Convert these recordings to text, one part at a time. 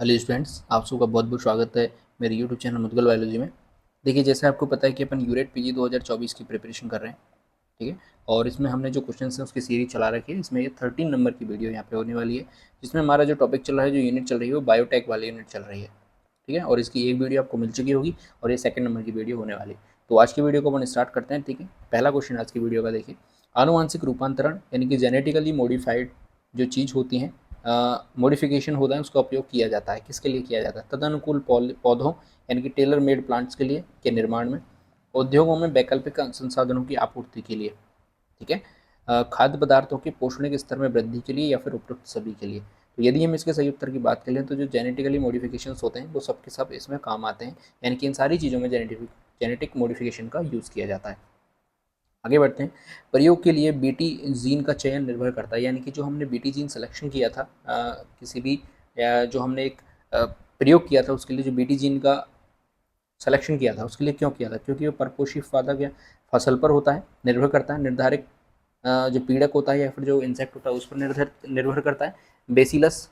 Hello students, आप सबका बहुत बहुत स्वागत है मेरे यूट्यूब चैनल मुदगल बायोलॉजी में। देखिए, जैसे आपको पता है कि अपन यूरेट पीजी 2024 की प्रिपरेशन कर रहे हैं। ठीक है। और इसमें हमने जो क्वेश्चन हैं उसकी सीरीज चला रखी है। इसमें ये 13 नंबर की वीडियो यहाँ पे होने वाली है, जिसमें हमारा जो टॉपिक चल रहा है, जो यूनिट चल रही है, वो बायोटेक वाली यूनिट चल रही है। ठीक है। और इसकी एक वीडियो आपको मिल चुकी होगी और ये सेकंड नंबर की वीडियो होने वाली है। तो आज की वीडियो को अपन स्टार्ट करते हैं। ठीक है। पहला क्वेश्चन आज की वीडियो का देखिए, आनुवांशिक रूपांतरण यानी कि जेनेटिकली मॉडिफाइड जो चीज़ होती हैं, मॉडिफिकेशन होता है, उसका उपयोग किया जाता है। किसके लिए किया जाता है? तदनुकूल पौधों यानी कि टेलर मेड प्लांट्स के लिए, के निर्माण में, उद्योगों में वैकल्पिक संसाधनों की आपूर्ति के लिए। ठीक है। खाद्य पदार्थों के पोषणिक स्तर में वृद्धि के लिए या फिर उपरोक्त सभी के लिए। तो यदि हम इसके सही उत्तर की बात करें तो जो जेनेटिकली मॉडिफिकेशंस होते हैं वो सब के सब इसमें काम आते हैं, यानी कि इन सारी चीज़ों में जेनेटिक मॉडिफिकेशन का यूज़ किया जाता है। आगे बढ़ते हैं। प्रयोग के लिए बीटी जीन का चयन निर्भर करता है, यानी कि जो हमने बीटी जीन सिलेक्शन किया था किसी भी, या जो हमने एक प्रयोग किया था उसके लिए जो बीटी जीन का सिलेक्शन किया था, उसके लिए क्यों किया था? क्योंकि वो परपोषी उत्पादक या फसल पर होता है, निर्भर करता है। निर्धारित जो पीड़क होता है या फिर जो इंसेक्ट होता है उस पर निर्भर करता है। बेसिलस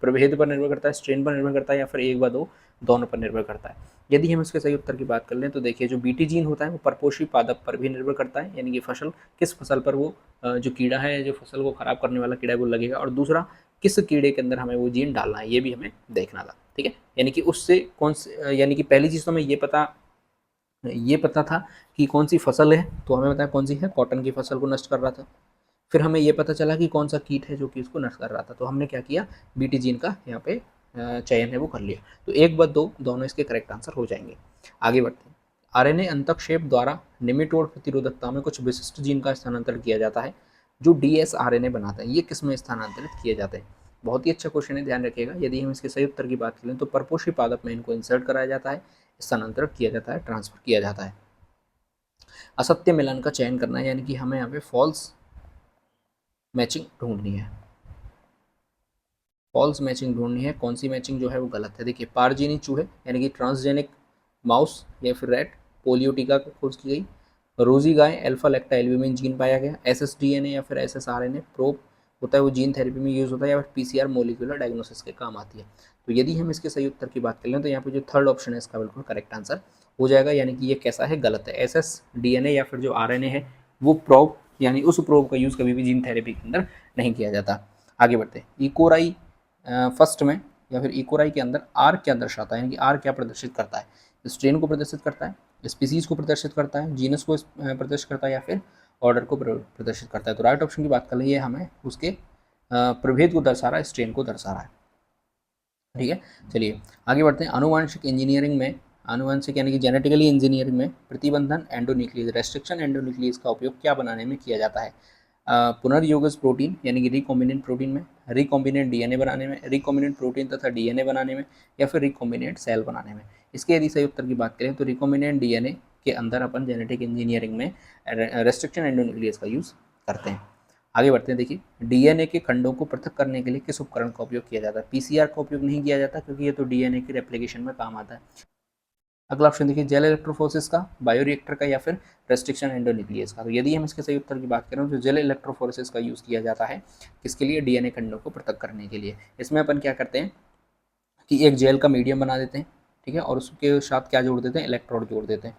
प्रभेद पर निर्भर करता है, स्ट्रेन पर निर्भर करता है, या फिर एक व दो दोनों पर निर्भर करता है। यदि हम इसके सही उत्तर की बात कर लें तो देखिए, जो बीटी जीन होता है वो परपोषी पादप पर भी निर्भर करता है, यानी कि फसल, किस फसल पर वो जो कीड़ा है, जो फसल को खराब करने वाला कीड़ा है वो लगेगा, और दूसरा किस कीड़े के अंदर हमें वो जीन डालना है, ये भी हमें देखना था। ठीक है। यानी कि उससे कौन से, यानी कि पहली चीज़ तो हमें ये पता था कि कौन सी फसल है, तो हमें पता है कौन सी है, कॉटन की फसल को नष्ट कर रहा था। फिर हमें ये पता चला कि कौन सा कीट है जो कि इसको नष्ट कर रहा था, तो हमने क्या किया, बीटी जीन का यहाँ पे चयन है वो कर लिया। तो एक व दो दोनों इसके करेक्ट आंसर हो जाएंगे। आगे बढ़ते हैं। आरएनए अंतक्षेप द्वारा निमेटोड प्रतिरोधकता में कुछ विशिष्ट जीन का स्थानांतरण किया जाता है जो डीएसआरएनए बनाते हैं। ये किस में स्थानांतरित किए जाते हैं? बहुत ही अच्छा क्वेश्चन है, ध्यान रखिएगा। यदि हम इसके सही उत्तर की बात करें तो परपोषी पादप में इनको इंसर्ट कराया जाता है, स्थानांतरित किया जाता है, ट्रांसफर किया जाता है। असत्य मिलन का चयन करना है, यानी कि हमें यहाँ पे फॉल्स मैचिंग ढूंढनी है। फॉल्स मैचिंग ढूंढनी है। कौन सी मैचिंग जो है वो गलत है? देखिए, पारजीनी चूहे यानी कि ट्रांसजेनिक माउस या फिर रैट, पोलियो टीका की खोज की गई। रोजी गाय, अल्फा लेक्टा एल्ब्यूमिन जीन पाया गया। एसएसडीएनए या फिर एसएसआरएनए प्रोब होता है, वो जीन थेरेपी में यूज़ होता है, या फिर पीसीआर मोलिकुलर डायग्नोसिस के काम आती है। तो यदि हम इसके सही उत्तर की बात करें तो यहाँ पे जो थर्ड ऑप्शन है इसका बिल्कुल करेक्ट आंसर हो जाएगा, यानी कि ये कैसा है, गलत है। एसएसडीएनए या फिर जो आरएनए है वो प्रोब, यानी उस प्रोब का यूज़ कभी भी जीन थेरेपी के अंदर नहीं किया जाता। आगे बढ़ते हैं। इकोराई फर्स्ट में या फिर इकोराई के अंदर आर क्या दर्शाता है, यानी कि आर क्या प्रदर्शित करता है? स्ट्रेन को प्रदर्शित करता है, स्पीसीज को प्रदर्शित करता है, जीनस को प्रदर्शित करता है, या फिर ऑर्डर को प्रदर्शित करता है? तो राइट ऑप्शन की बात कर लें, ये हमें उसके प्रभेद को दर्शा रहा है, स्ट्रेन को दर्शा रहा है। ठीक है। चलिए आगे बढ़ते हैं। आनुवांशिक इंजीनियरिंग में, आनुवांशिक यानी कि जेनेटिकली इंजीनियरिंग में प्रतिबंधन एंडोन्यूक्लियस, रेस्ट्रिक्शन एंडोन्यूक्लियस का उपयोग क्या बनाने में किया जाता है? पुनर्योगज प्रोटीन यानी कि रिकॉम्बिनेंट प्रोटीन में, रिकॉम्बिनेंट डीएनए बनाने में, रिकॉम्बिनेंट प्रोटीन तथा डीएनए बनाने में, या फिर रिकॉम्बिनेंट सेल बनाने में। इसके यदि सही उत्तर की बात करें तो रिकॉम्बिनेंट डीएनए के अंदर अपन जेनेटिक इंजीनियरिंग में रेस्ट्रिक्शन एंडोन्यूक्लियस का यूज़ करते हैं। आगे बढ़ते हैं। देखिए, डीएनए के खंडों को पृथक करने के लिए किस उपकरण का उपयोग किया जाता है? पीसीआर का उपयोग नहीं किया जाता, क्योंकि ये तो डीएनए की रेप्लिकेशन में काम आता है। अगला ऑप्शन देखिए, जेल इलेक्ट्रोफोरेसिस का, बायोरिएक्टर का, या फिर रेस्ट्रिक्शन एंडोन्यूक्लियस का। तो यदि हम इसके सही उत्तर की बात करें तो जेल इलेक्ट्रोफोरेसिस का यूज़ किया जाता है, किसके लिए? डीएनए खंडों को पृथक करने के लिए। इसमें अपन क्या करते हैं कि एक जेल का मीडियम बना देते हैं, ठीक है, और उसके साथ क्या जोड़ देते हैं? इलेक्ट्रोड जोड़ देते हैं।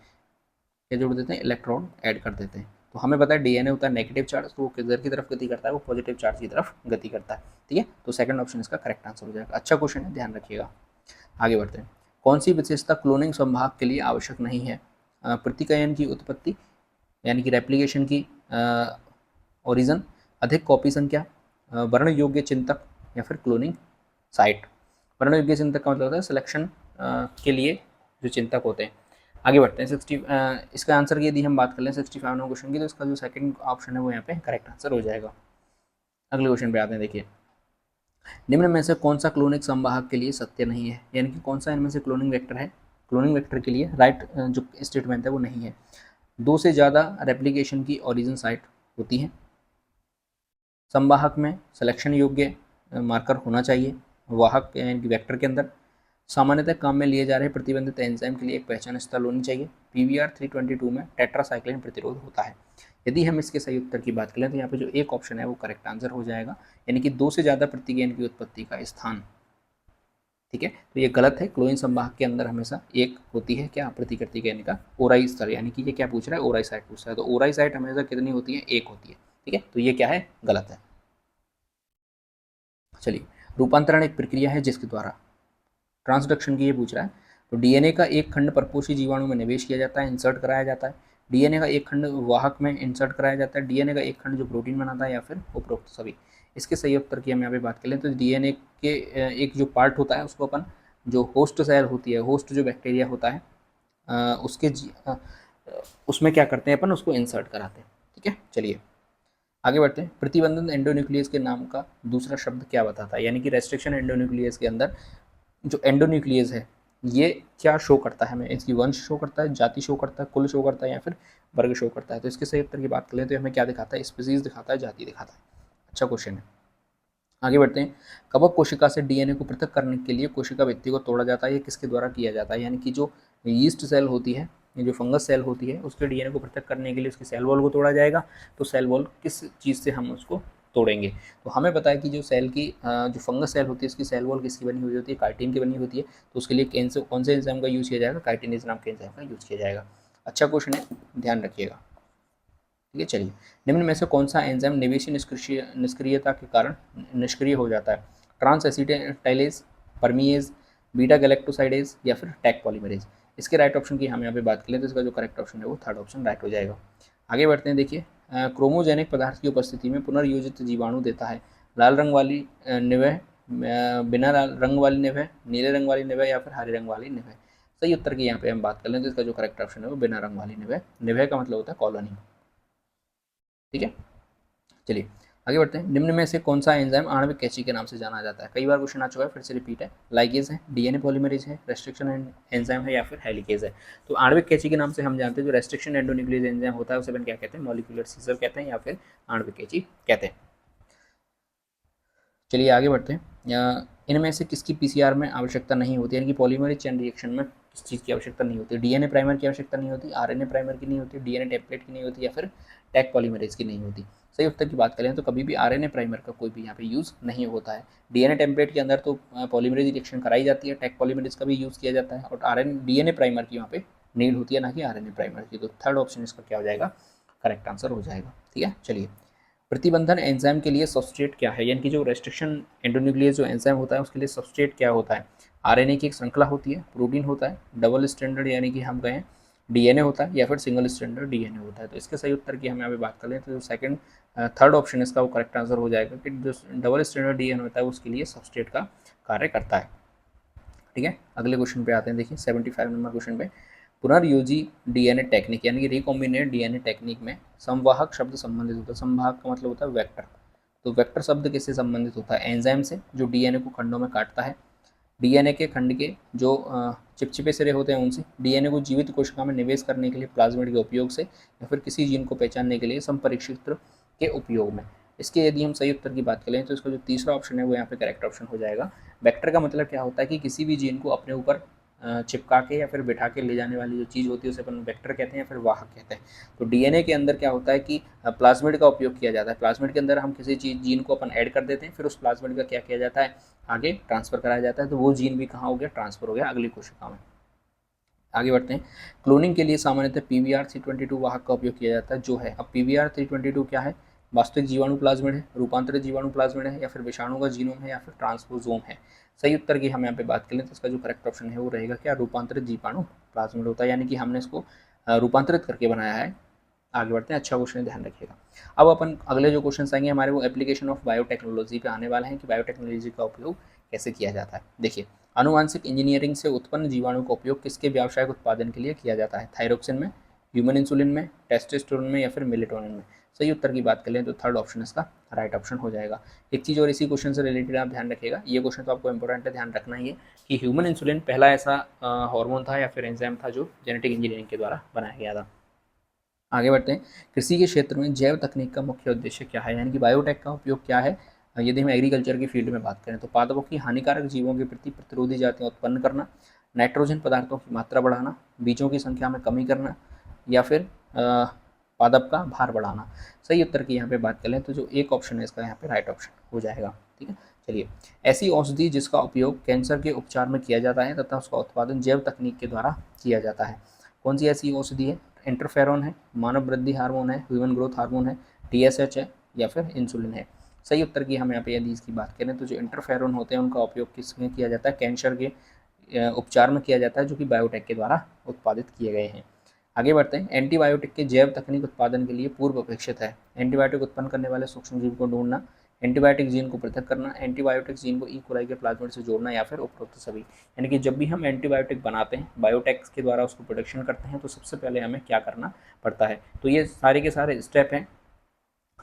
क्या जोड़ देते हैं? इलेक्ट्रॉन ऐड कर देते हैं। तो हमें पता है डीएनए होता है नेगेटिव चार्ज, तो वो किधर की तरफ गति करता है? वो पॉजिटिव चार्ज की तरफ गति करता है। ठीक है। तो सेकंड ऑप्शन इसका करेक्ट आंसर हो जाएगा। अच्छा क्वेश्चन है, ध्यान रखिएगा। आगे बढ़ते हैं। कौन सी विशेषता क्लोनिंग संभाग के लिए आवश्यक नहीं है? प्रतिकयन की उत्पत्ति यानी कि रेप्लिकेशन की ओरिजन, अधिक कॉपी संख्या, वर्ण योग्य चिंतक, या फिर क्लोनिंग साइट। वर्ण योग्य चिंतक का मतलब होता है सिलेक्शन के लिए जो चिंतक होते हैं। आगे बढ़ते हैं। इसका आंसर की यदि हम बात कर लें 65 नंबर क्वेश्चन की, तो इसका जो सेकंड ऑप्शन है वो यहाँ पे करेक्ट आंसर हो जाएगा। अगले क्वेश्चन पे आते हैं। देखिए, निम्न में से कौन सा क्लोनिक संवाहक के लिए सत्य नहीं है, यानी कि कौन सा इनमें से क्लोनिंग वेक्टर है, क्लोनिंग वेक्टर के लिए राइट जो स्टेटमेंट है वो नहीं है? दो से ज़्यादा रेप्लिकेशन की ओरिजिन साइट होती हैं, संवाहक में सिलेक्शन योग्य मार्कर होना चाहिए वाहक यानी कि वेक्टर के अंदर, सामान्यतः काम में लिए जा रहे प्रतिबंधित एंजाइम के लिए एक पहचान स्थल होनी चाहिए, पीवीआर 322 में टेट्रासाइक्लिन प्रतिरोध होता है। यदि हम इसके सही उत्तर की बात करें तो यहाँ पे जो एक ऑप्शन है वो करेक्ट आंसर हो जाएगा, यानी कि दो से ज़्यादा प्रतिगेन की उत्पत्ति का स्थान ठीक है, तो ये गलत है। क्लोरीन संवाहक के अंदर हमेशा एक होती है क्या प्रतिकृति कहने का ओराई स्तर, यानी कि ये क्या पूछ रहा है, ओराई साइट पूछ रहा है, तो ओराई साइट हमेशा कितनी होती है, एक होती है। ठीक है, तो ये क्या है, गलत है। चलिए, रूपांतरण एक प्रक्रिया है जिसके द्वारा, ट्रांसडक्शन की ये पूछ रहा है, तो डीएनए का एक खंड परपोषी जीवाणु में निवेश किया जाता है, इंसर्ट कराया जाता है। डीएनए का एक खंड वाहक में इंसर्ट कराया जाता है। डीएनए का एक खंड जो प्रोटीन बनाता है, या फिर उपरोक्त सभी। इसके सही उत्तर की हम यहाँ पे बात कर लें तो डीएनए के एक जो पार्ट होता है उसको अपन, जो होस्ट सेल होती है, होस्ट जो बैक्टीरिया होता है उसमें क्या करते हैं अपन, उसको इंसर्ट कराते हैं। ठीक है, चलिए आगे बढ़ते हैं। प्रतिबंधन एंडोन्यूक्लियस के नाम का दूसरा शब्द क्या बताता है, यानी कि रेस्ट्रिक्शन एंडोन्यूक्लियस के अंदर जो एंडोन्यूक्लियस है ये क्या शो करता है हमें, इसकी वंश शो करता है, जाति शो करता है, कुल शो करता है, या फिर वर्ग शो करता है। तो इसके सही उत्तर की बात करें तो हमें क्या दिखाता है, स्पीसीज दिखाता है, जाति दिखाता है। अच्छा क्वेश्चन है। आगे बढ़ते हैं। कवक कोशिका से डीएनए को पृथक करने के लिए कोशिका भित्ति को तोड़ा जाता है, ये किसके द्वारा किया जाता है, यानी कि जो यीस्ट सेल होती है, ये जो फंगस सेल होती है, उसके डीएनए को पृथक करने के लिए उसकी सेल वॉल को तोड़ा जाएगा। तो सेल वॉल किस चीज़ से हम उसको तोड़ेंगे, तो हमें पता है कि जो सेल की जो फंगस सेल होती है उसकी सेल वॉल किसकी बनी हुई होती है, काइटिन की बनी होती है। तो उसके लिए कौन से एंजाइम का यूज़ किया जाएगा, काइटिनेज नाम के एंजाइम का यूज़ किया जाएगा। अच्छा क्वेश्चन है, ध्यान रखिएगा। ठीक है, चलिए, निम्न में से कौन सा एंजाइम निवेशी निष्क्रियता के कारण निष्क्रिय हो जाता है, trans acetylase, permease, beta galactosidase, या फिर टैक पॉलीमरेज। इसके राइट ऑप्शन की हम यहाँ पे बात करें तो इसका जो करेक्ट ऑप्शन है वो थर्ड ऑप्शन राइट हो जाएगा। आगे बढ़ते हैं। देखिए, क्रोमोजेनिक पदार्थ की उपस्थिति में पुनर्योजित जीवाणु देता है लाल रंग वाली निवह, बिना रंग वाली निवह, नीले रंग वाली निवह, या फिर हरे रंग वाली निवह। सही उत्तर की यहाँ पे हम बात कर लें तो इसका जो करेक्ट ऑप्शन है वो बिना रंग वाली निवह। निवह का मतलब होता है कॉलोनी। ठीक है, चलिए आगे बढ़ते हैं। निम्न में से कौन सा एंजाइम आणविक कैंची के नाम से जाना जाता है, कई बार क्वेश्चन आ चुका है, फिर से रिपीट है। लाइगेज है, डीएनए पॉलीमरेज है, रेस्ट्रिक्शन एंजाइम है, या फिर हेलिकेज है। तो आणविक कैंची के नाम से हम जानते हैं जो रेस्ट्रिक्शन एंडोन्यूक्लियस एंजाइम होता है उसे अपन क्या कहते हैं, मॉलिक्यूलर सीजर कहते हैं, या फिर आणविक कैंची कहते हैं। चलिए आगे बढ़ते हैं। इनमें से किसकी पीसीआर में आवश्यकता नहीं होती, यानी कि पॉलीमरेज चेन रिएक्शन में किस चीज़ की आवश्यकता नहीं होती, डीएनए प्राइमर की आवश्यकता नहीं होती, आरएनए प्राइमर की नहीं होती, डीएनए टेम्पलेट की नहीं होती, या फिर टैग पॉलीमरेज की नहीं होती। सही उत्तर की बात करें तो कभी भी आरएनए प्राइमर का कोई भी यहाँ पे यूज़ नहीं होता है। डीएनए टेम्पलेट के अंदर तो पॉलीमरेज रिएक्शन कराई जाती है, टैग पॉलीमरेज का भी यूज़ किया जाता है, और आरएनए डीएनए प्राइमर की वहाँ पे नीड होती है, ना कि आरएनए प्राइमर की। तो थर्ड ऑप्शन इसका क्या हो जाएगा, करेक्ट आंसर हो जाएगा। ठीक है, चलिए, प्रतिबंधन एंजाइम के लिए सबस्ट्रेट क्या है, यानी कि जो रेस्ट्रिक्शन एंडोन्यूक्लियस जो एंजाइम होता है उसके लिए सबस्ट्रेट क्या होता है। आरएनए की एक श्रृंखला होती है, प्रोटीन होता है, डबल स्टैंडर्ड यानी कि हम कहें डीएनए होता है, या फिर सिंगल स्टैंडर्ड डीएनए होता है। तो इसके सही उत्तर की हम यहाँ पे बात कर लें तो जो सेकंड थर्ड ऑप्शन इसका वो करेक्ट आंसर हो जाएगा कि जो डबल स्टैंडर्ड डीएनए होता है उसके लिए सबस्ट्रेट का कार्य करता है। ठीक है, अगले क्वेश्चन पे आते हैं। देखिए 75 नंबर क्वेश्चन पे, पुनर्योजी डीएनए टेक्निक यानी कि रिकॉम्बिनेट डीएनए टेक्निक में संवाहक शब्द संबंधित होता है। संवाहक का मतलब होता है वेक्टर। तो वेक्टर शब्द किससे संबंधित होता है, एंजाइम से, जो डीएनए को खंडों में काटता है। डीएनए के खंड के जो चिपचिपे सिरे होते हैं उनसे, डीएनए को जीवित कोशिका में निवेश करने के लिए प्लाज्मिड के उपयोग से, या फिर किसी जीन को पहचानने के लिए संपरीक्षित्र के उपयोग में। इसके यदि हम सही उत्तर की बात करें तो इसका जो तीसरा ऑप्शन है वो यहाँ पे करेक्ट ऑप्शन हो जाएगा। वेक्टर का मतलब क्या होता है कि किसी भी जीन को अपने ऊपर चिपका के या फिर बिठा के ले जाने वाली जो चीज़ होती है उसे अपन वेक्टर कहते हैं, या फिर वाहक कहते हैं। तो डीएनए के अंदर क्या होता है कि प्लाज्मिड का उपयोग किया जाता है। प्लाज्मिड के अंदर हम किसी चीज़ जीन को अपन ऐड कर देते हैं, फिर उस प्लाज्मिड का क्या किया जाता है, आगे ट्रांसफर कराया जाता है। तो वो जीन भी कहाँ हो गया, ट्रांसफर हो गया अगली कोशिका में। आगे बढ़ते हैं। क्लोनिंग के लिए सामान्यतः PBR322 वाहक का उपयोग किया जाता है, जो है, अब PBR322 क्या है, वास्तविक जीवाणु प्लाज्मिड है, रूपांतरित जीवाणु प्लाज्मिड है, या फिर विषाणु का जीनोम है, या फिर ट्रांसपोजोम है। सही उत्तर की हम यहाँ पे बात करें तो इसका जो करेक्ट ऑप्शन है वो रहेगा क्या, रूपांतरित जीवाणु प्लाज्मिड होता है, यानी कि हमने इसको रूपांतरित करके बनाया है। आगे बढ़ते हैं, अच्छा क्वेश्चन है, ध्यान रखिएगा। अब अपन अगले जो क्वेश्चन आएंगे हमारे वो एप्लीकेशन ऑफ बायोटेक्नोलॉजी पे आने वाले हैं कि बायोटेक्नोलॉजी का उपयोग कैसे किया जाता है। देखिए, आनुवांशिक इंजीनियरिंग से उत्पन्न जीवाणु का उपयोग किसके व्यावसायिक उत्पादन के लिए किया जाता है, थायरोक्सिन में, ह्यूमन इंसुलिन में, टेस्टोस्टेरोन में, या फिर मेलेटोनिन में। सही उत्तर की बात करें तो थर्ड ऑप्शन इसका राइट ऑप्शन हो जाएगा। एक चीज़ और इसी क्वेश्चन से रिलेटेड आप ध्यान रखिएगा, ये क्वेश्चन तो आपको इंपॉर्टेंट है, ध्यान रखना ही है कि ह्यूमन इंसुलिन पहला ऐसा हार्मोन था या फिर एंजाइम था जो जेनेटिक इंजीनियरिंग के द्वारा बनाया गया था। आगे बढ़ते हैं। कृषि के क्षेत्र में जैव तकनीक का मुख्य उद्देश्य क्या है, यानी कि बायोटेक का उपयोग क्या है। यदि हम एग्रीकल्चर की फील्ड में बात करें तो पादपों की हानिकारक जीवों के प्रति प्रतिरोधी जातियाँ उत्पन्न करना, नाइट्रोजन पदार्थों की मात्रा बढ़ाना, बीजों की संख्या में कमी करना, या फिर पादप का भार बढ़ाना। सही उत्तर की यहाँ पे बात करें तो जो एक ऑप्शन है इसका यहाँ पे राइट ऑप्शन हो जाएगा। ठीक है, चलिए, ऐसी औषधि जिसका उपयोग कैंसर के उपचार में किया जाता है तथा उसका उत्पादन जैव तकनीक के द्वारा किया जाता है। कौन सी ऐसी औषधि है? इंटरफेरॉन है, मानव वृद्धि हार्मोन है, ह्यूमन ग्रोथ हार्मोन है, TSH है या फिर इंसुलिन है। सही उत्तर की हम यहाँ पे यदि इसकी बात करें तो जो इंटरफेरॉन होते हैं उनका उपयोग किसमें किया जाता है? कैंसर के उपचार में किया जाता है, जो कि बायोटेक के द्वारा उत्पादित किए गए हैं। आगे बढ़ते हैं। एंटीबायोटिक के जैव तकनीक उत्पादन के लिए पूर्व अपेक्षित है। एंटीबायोटिक उत्पन्न करने वाले सूक्ष्म जीव को ढूंढना, एंटीबायोटिक जीन को पृथक करना, एंटीबायोटिक जीन को कोलाई के प्लाज्मिड से जोड़ना या फिर उपरोक्त सभी। यानी कि जब भी हम एंटीबायोटिक बनाते हैं, बायोटेक के द्वारा उसको प्रोडक्शन करते हैं, तो सबसे पहले हमें क्या करना पड़ता है? तो ये सारे के सारे स्टेप हैं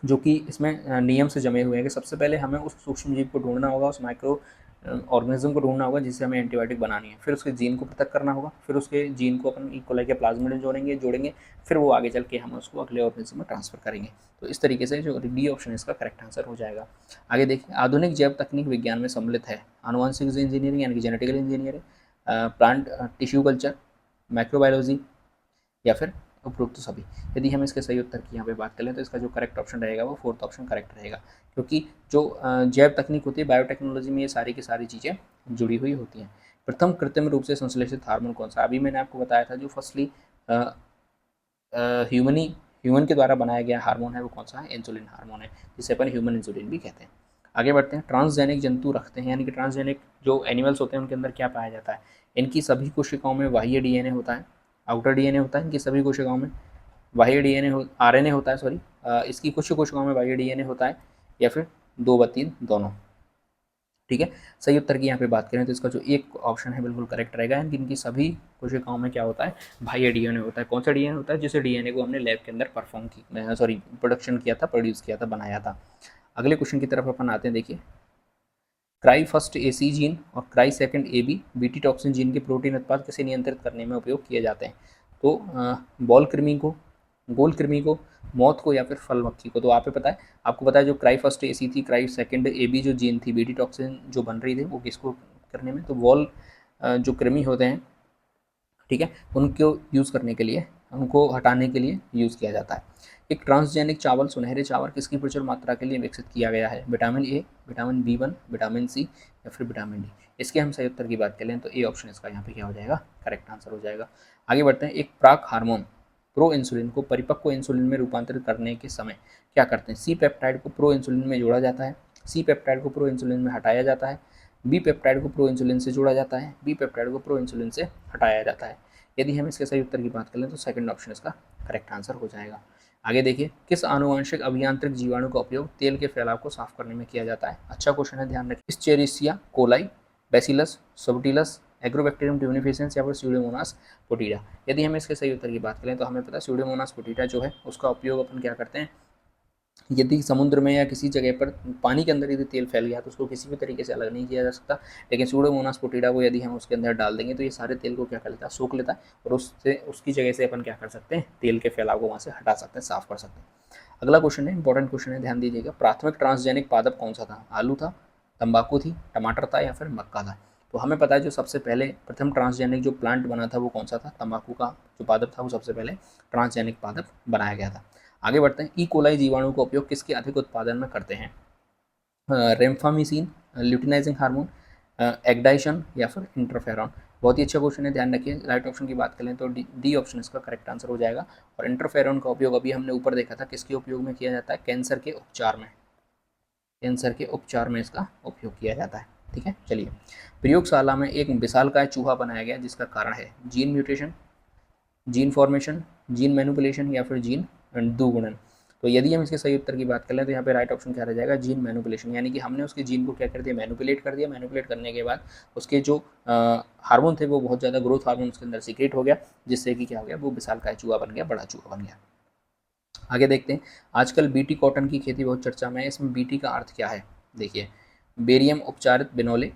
जो कि इसमें नियम से जमे हुए हैं कि सबसे पहले हमें उस सूक्ष्म जीव को ढूंढना होगा, उस माइक्रो ऑर्गेनिज्म को ढूंढना होगा जिससे हमें एंटीबायोटिक बनानी है, फिर उसके जीन को पृथक करना होगा, फिर उसके जीन को अपन कोलाई के प्लाज्मिड में जोड़ेंगे, फिर वो आगे चल के हम उसको अगले ऑर्गेनिज्म में ट्रांसफर करेंगे। तो इस तरीके से जो डी ऑप्शन इसका करेक्ट आंसर हो जाएगा। आगे देखिए, आधुनिक जैव तकनीक विज्ञान में सम्मिलित है। आनुवंशिक इंजीनियरिंग यानी कि genetical engineering, plant tissue culture, microbiology या फिर उपरोक्त सभी। यदि हम इसके सही उत्तर की यहाँ पे बात करें तो इसका जो करेक्ट ऑप्शन रहेगा वो फोर्थ ऑप्शन करेक्ट रहेगा, क्योंकि जो जैव तकनीक होती है बायोटेक्नोलॉजी में ये सारी की सारी चीज़ें जुड़ी हुई होती हैं। प्रथम कृत्रिम रूप से संश्लेषित हार्मोन कौन सा? अभी मैंने आपको बताया था जो फर्स्टली ह्यूमन के द्वारा बनाया गया हार्मोन है वो कौन सा है? इंसुलिन हार्मोन है, जिसे अपन ह्यूमन इंसुलिन भी कहते हैं। आगे बढ़ते हैं। ट्रांसजेनिक जंतु रखते हैं, यानी कि ट्रांसजेनिक जो एनिमल्स होते हैं उनके अंदर क्या पाया जाता है? इनकी सभी कोशिकाओं में बाह्य DNA होता है, आउटर DNA होता है इनकी सभी कोशिकाओं में, बाह्य DNA RNA होता है, सॉरी, इसकी कुछ कोशिकाओं में बाह्य DNA होता है, या फिर 2 व 3 दोनों। ठीक है, सही उत्तर की यहाँ पे बात करें तो इसका जो एक ऑप्शन है बिल्कुल करेक्ट रहेगा, यानी कि इनकी सभी कोशिकाओं में क्या होता है? बाह्य DNA होता है। कौन सा DNA होता है? जिसे DNA को हमने लैब के अंदर प्रोडक्शन किया था, प्रोड्यूस किया था, बनाया था। अगले क्वेश्चन की तरफ अपन आते हैं। देखिए, क्राई फर्स्ट AC जीन और cry second AB BT toxin gene के प्रोटीन उत्पाद किसे नियंत्रित करने में उपयोग किए जाते हैं? तो बॉल कृमि को, गोल कृमि को, मौत को या फिर फल मक्खी को। तो आपको पता है जो क्राई फर्स्ट AC थी, क्राई सेकंड AB जो जीन थी, बीटी टॉक्सिन जो बन रही थी वो किसको करने में? तो बॉल जो कृमि होते हैं, ठीक है, उनको यूज़ करने के लिए, उनको हटाने के लिए यूज़ किया जाता है। एक ट्रांसजेनिक चावल, सुनहरे चावल, किसकी प्रचुर मात्रा के लिए विकसित किया गया है? Vitamin A, vitamin B1, vitamin C या फिर विटामिन D। इसके हम सही उत्तर की बात करें तो ए ऑप्शन इसका यहाँ पे क्या हो जाएगा? करेक्ट आंसर हो जाएगा। आगे बढ़ते हैं। एक प्राक हार्मोन प्रो इंसुलिन को परिपक्व इंसुलिन में रूपांतरित करने के समय क्या करते हैं? सी पेप्टाइड को प्रो इंसुलिन में जोड़ा जाता है, सी पेप्टाइड को प्रो इंसुलिन में हटाया जाता है, बी पेप्टाइड को प्रो इंसुलिन से जोड़ा जाता है, बी पेप्टाइड को प्रो इंसुलिन से हटाया जाता है। यदि हम इसके सही उत्तर की बात करें तो सेकंड ऑप्शन इसका करेक्ट आंसर हो जाएगा। आगे देखिए, किस आनुवंशिक अभियांत्रिक जीवाणु का उपयोग तेल के फैलाव को साफ करने में किया जाता है? अच्छा क्वेश्चन है, ध्यान रखिए। इस्चेरिशिया कोलाई, बैसिलस सबटिलस, एग्रोबैक्टीरियम ट्यूनिफिकेंस या फिर स्यूडोमोनास पोटीडा। यदि हम इसके सही उत्तर की बात करें तो हमें पता है स्यूडोमोनास पोटीडा जो है उसका उपयोग अपन क्या करते हैं? यदि समुद्र में या किसी जगह पर पानी के अंदर यदि तेल फैल गया तो उसको किसी भी तरीके से अलग नहीं किया जा सकता, लेकिन स्यूडोमोनास पोटीडा को यदि हम उसके अंदर डाल देंगे तो ये सारे तेल को क्या कर लेता है? सोख लेता है, और उससे उसकी जगह से अपन क्या कर सकते हैं? तेल के फैलाव को वहाँ से हटा सकते हैं, साफ कर सकते हैं। अगला क्वेश्चन है, इंपॉर्टेंट क्वेश्चन है, ध्यान दीजिएगा। प्राथमिक ट्रांसजेनिक पादप कौन सा था? आलू था, तंबाकू थी, टमाटर था या फिर मक्का था? तो हमें पता है जो सबसे पहले प्रथम ट्रांसजेनिक जो प्लांट बना था वो कौन सा था? तंबाकू का जो पादप था वो सबसे पहले ट्रांसजेनिक पादप बनाया गया था। आगे बढ़ते हैं। ई कोलाई जीवाणु का उपयोग किसके अधिक उत्पादन में करते हैं? रेम्फामिसिन, ल्यूटिनाइजिंग हार्मोन, एग्डाइशन या फिर इंटरफेरॉन। बहुत ही अच्छा क्वेश्चन है, ध्यान रखिए। राइट ऑप्शन की बात करें तो डी ऑप्शन इसका करेक्ट आंसर हो जाएगा। और इंटरफेरॉन का उपयोग अभी हमने ऊपर देखा था किसके उपयोग में किया जाता है? कैंसर के उपचार में, कैंसर के उपचार में इसका उपयोग किया जाता है। ठीक है, चलिए। प्रयोगशाला में एक विशालकाय चूहा बनाया गया जिसका कारण है gene mutation, gene formation, gene manipulation या फिर जीन दुगुणन। तो यदि हम इसके सही उत्तर की बात करें तो यहाँ पे राइट ऑप्शन क्या रह जाएगा? जीन मैनिपुलेशन, यानी कि हमने उसके जीन को क्या कर दिया? मैनिपुलेट कर दिया। मैनिपुलेट करने के बाद उसके जो हार्मोन थे वो बहुत ज़्यादा ग्रोथ हार्मोन उसके अंदर सीक्रेट हो गया, जिससे कि क्या हो गया? वो विशालकाय चूहा बन गया, बड़ा चूहा बन गया। आगे देखते हैं। आजकल बीटी कॉटन की खेती बहुत चर्चा में है, इसमें बीटी का अर्थ क्या है? देखिए, बेरियम उपचारित बिनोले,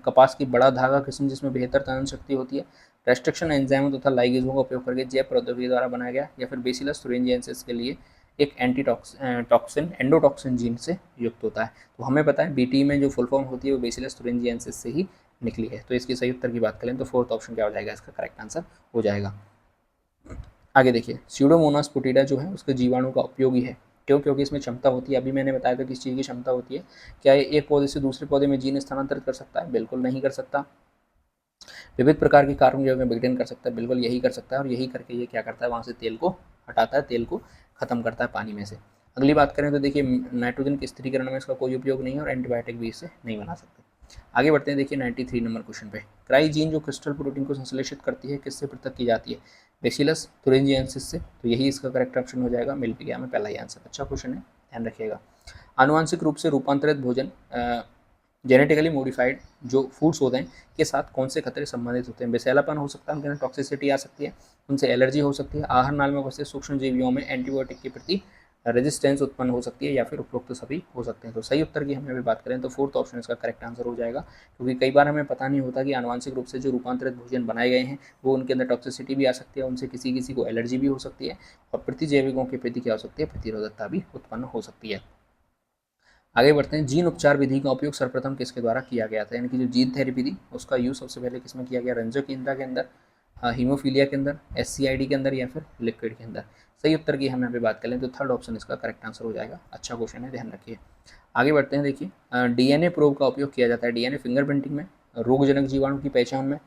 कपास की बड़ा धागा किस्म जिसमें बेहतर तनन शक्ति होती है, रेस्ट्रिक्शन एंजाइमों तथा लाइगेजों का उपयोग करके जैव प्रौद्योगिकी द्वारा बनाया गया, या फिर बेसिलस thuringiensis के लिए एक टॉक्सिन एंडोटॉक्सिन जीन से युक्त होता है। तो हमें पता है बीटी में जो फुल फॉर्म होती है वो बेसिलस thuringiensis से ही निकली है। तो इसकी सही उत्तर की बात करें तो फोर्थ ऑप्शन क्या हो जाएगा? इसका करेक्ट आंसर हो जाएगा। आगे देखिए, स्यूडोमोनास पोटीडा जो है उसके जीवाणु का उपयोगी है, क्यों? क्योंकि इसमें क्षमता होती है, अभी मैंने बताया था किस चीज़ की क्षमता होती है। क्या ये एक पौधे से दूसरे पौधे में जीन स्थानांतरित कर सकता है? बिल्कुल नहीं कर सकता। विविध प्रकार के कार्बन जो है विघटन कर सकता है, बिल्कुल यही कर सकता है, और यही करके ये क्या करता है, वहाँ से तेल को हटाता है, तेल को खत्म करता है पानी में से। अगली बात करें तो देखिए नाइट्रोजन के स्थिरीकरण में इसका कोई उपयोग नहीं है, और एंटीबायोटिक भी इससे नहीं बना सकते। आगे बढ़ते हैं, देखिए 93 नंबर क्वेश्चन पे। क्राइजीन जो क्रिस्टल प्रोटीन को संश्लेषित करती है, किससे पृथक की जाती है? बेसिलस थुरिंजिएंसिस से, तो यही इसका करेक्ट ऑप्शन हो जाएगा। मिल गया हमें पहला ही आंसर। अच्छा क्वेश्चन है, ध्यान रखिएगा। आनुवांशिक रूप से रूपांतरित भोजन जेनेटिकली मॉडिफाइड जो फूड्स होते हैं के साथ कौन से खतरे संबंधित होते हैं? बेसैलापन हो सकता है, उनके अंदर टॉक्सिसिटी आ सकती है, उनसे एलर्जी हो सकती है, आहार नाल में बसे सूक्ष्म जीवियों में एंटीबायोटिक के प्रति रेजिस्टेंस उत्पन्न हो सकती है, या फिर उपरोक्त सभी हो सकते हैं। तो सही उत्तर की हमें अभी बात करें तो फोर्थ ऑप्शन इसका करेक्ट आंसर हो जाएगा, क्योंकि कई बार हमें पता नहीं होता कि आनुवांशिक रूप से जो रूपांतरित भोजन बनाए गए हैं वो उनके अंदर टॉक्सिसिटी भी आ सकती है, उनसे किसी किसी को एलर्जी भी हो सकती है, और प्रतिजैविकों के प्रति क्या हो सकती है, प्रतिरोधकता भी उत्पन्न हो सकती है। आगे बढ़ते हैं, जीन उपचार विधि का उपयोग सर्वप्रथम किसके द्वारा किया गया था? यानी कि जो जीन थेरेपी थी उसका यूज सबसे पहले किसमें किया गया? रंजकहीनता के अंदर, हीमोफीलिया के अंदर, एससीआईडी के अंदर, या फिर लिक्विड के अंदर। सही उत्तर की हम यहाँ पे बात करें तो थर्ड ऑप्शन इसका करेक्ट आंसर हो जाएगा। अच्छा क्वेश्चन है, ध्यान रखिए। आगे बढ़ते हैं, देखिए डीएनए प्रोब का उपयोग किया जाता है डीएनए फिंगरप्रिंटिंग में, रोगजनक जीवाणु की पहचान में,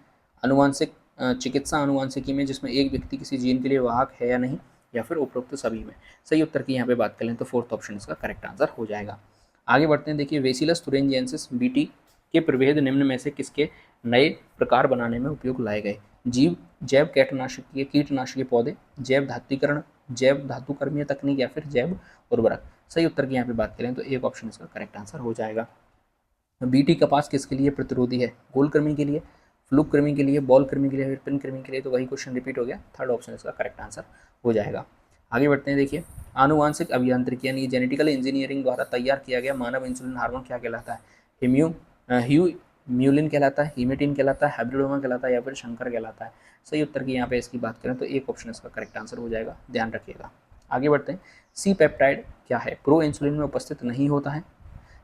अनुवांशिक चिकित्सा अनुवांशिकी में जिसमें एक व्यक्ति किसी जीन के लिए वाहक है या नहीं, या फिर उपरोक्त सभी में। सही उत्तर की यहाँ पे बात करें तो फोर्थ ऑप्शन इसका करेक्ट आंसर हो जाएगा। आगे बढ़ते हैं, देखिए बेसिलस थुरिंजिएंसिस बीटी के प्रभेद निम्न में से किसके नए प्रकार बनाने में उपयोग लाए गए? जीव जैव कीटनाशकीय कीटनाशकीय पौधे, जैव धात्रीकरण, जैव धातुकर्मीय तकनीक, या फिर जैव उर्वरक। सही उत्तर की यहाँ पे बात करें तो एक ऑप्शन इसका करेक्ट आंसर हो जाएगा। बीटी कपास किसके लिए प्रतिरोधी है? गोल कृमि के लिए, फ्लूक कृमि के लिए, बॉल कृमि के लिए, पिन कृमि के लिए। तो वही क्वेश्चन रिपीट हो गया, थर्ड ऑप्शन इसका करेक्ट आंसर हो जाएगा। आगे बढ़ते हैं, देखिए आनुवांशिक अभियांत्रिकी यानी जेनेटिकल इंजीनियरिंग द्वारा तैयार किया गया मानव इंसुलिन हार्मोन क्या कहलाता है? ह्यू म्यूलिन कहलाता है, हीमेटिन कहलाता है, हाइब्रिडोमा कहलाता है, या फिर शंकर कहलाता है? सही उत्तर की यहाँ पे इसकी बात करें तो एक ऑप्शन इसका करेक्ट आंसर हो जाएगा, ध्यान रखिएगा। आगे बढ़ते हैं, सी पेप्टाइड क्या है? प्रो इंसुलिन में उपस्थित नहीं होता है,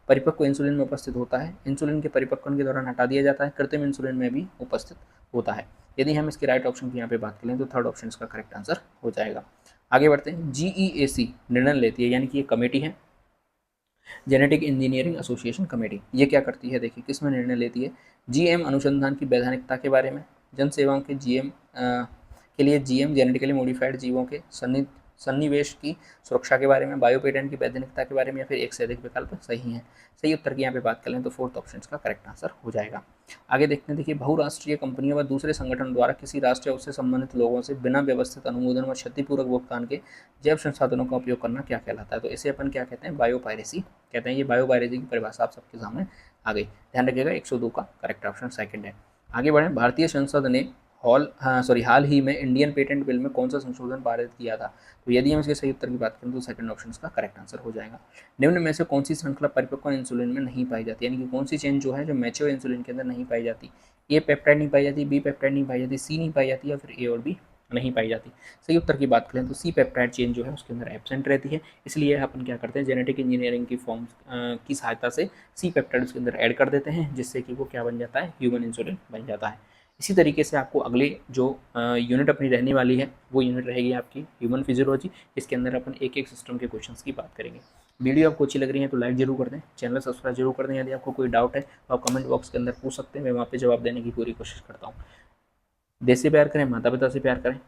परिपक्व इंसुलिन में उपस्थित होता है, इंसुलिन के परिपक्वन के दौरान हटा दिया जाता है, कृत्रिम इंसुलिन में भी उपस्थित होता है। यदि हम इसके राइट ऑप्शन की यहाँ पे बात करें तो थर्ड ऑप्शन इसका करेक्ट आंसर हो जाएगा। आगे बढ़ते हैं, जीईएसी निर्णय लेती है, यानी कि ये कमेटी है, जेनेटिक इंजीनियरिंग एसोसिएशन कमेटी। ये क्या करती है? देखिए किस में निर्णय लेती है? जीएम अनुसंधान की वैधानिकता के बारे में, जन सेवाओं के जीएम के लिए जीएम जेनेटिकली मॉडिफाइड जीवों के सन्निवेश की सुरक्षा के बारे में, बायो पेटेंट की वैधानिकता के बारे में, या फिर एक से अधिक विकल्प सही हैं। सही उत्तर की यहाँ पे बात करें तो फोर्थ ऑप्शन का करेक्ट आंसर हो जाएगा। आगे देखते हैं, देखिए बहुराष्ट्रीय कंपनियों व दूसरे संगठन द्वारा किसी राष्ट्र या उससे संबंधित लोगों से बिना व्यवस्थित अनुमोदन व क्षतिपूर्वक भुगतान के जैव संसाधनों का उपयोग करना क्या कहलाता है? तो इसे अपन क्या कहते हैं? बायो पायरेसी कहते हैं। ये बायो पायरेसी की परिभाषा आप सबके सामने आ गई, ध्यान रखिएगा। 102 का करेक्ट ऑप्शन सेकंड है। आगे बढ़ें, भारतीय संसद ने हाल ही में इंडियन पेटेंट बिल में कौन सा संशोधन पारित किया था? तो यदि हम इसके सही उत्तर की बात करें तो सेकंड ऑप्शन इसका करेक्ट आंसर हो जाएगा। निम्न में से कौन सी श्रृंखला परिपक्व इंसुलिन में नहीं पाई जाती? यानी कि कौन सी चेन जो है जो मैच्योर इंसुलिन के अंदर नहीं पाई जाती? ए पेप्टाइड नहीं पाई जाती, बी पेप्टाइड नहीं पाई जाती, सी नहीं पाई जाती, या फिर ए और बी नहीं पाई जाती? सही उत्तर की बात करें तो सी पेप्टाइड चेन जो है उसके अंदर एब्सेंट रहती है, इसलिए अपन क्या करते हैं, जेनेटिक इंजीनियरिंग की फॉर्म की सहायता से सी पेप्टाइड उसके अंदर ऐड कर देते हैं, जिससे कि वो क्या बन जाता है? ह्यूमन इंसुलिन बन जाता है। इसी तरीके से आपको अगले जो यूनिट अपनी रहने वाली है वो यूनिट रहेगी आपकी ह्यूमन फिजियोलॉजी। इसके अंदर अपन एक एक सिस्टम के क्वेश्चंस की बात करेंगे। वीडियो आपको अच्छी लग रही है तो लाइक जरूर कर दें, चैनल सब्सक्राइब जरूर कर दें। यदि आपको कोई डाउट है तो आप कमेंट बॉक्स के अंदर पूछ सकते हैं, मैं वहाँ पे जवाब देने की पूरी कोशिश करता हूँ। देश से प्यार करें, माता पिता से प्यार करें।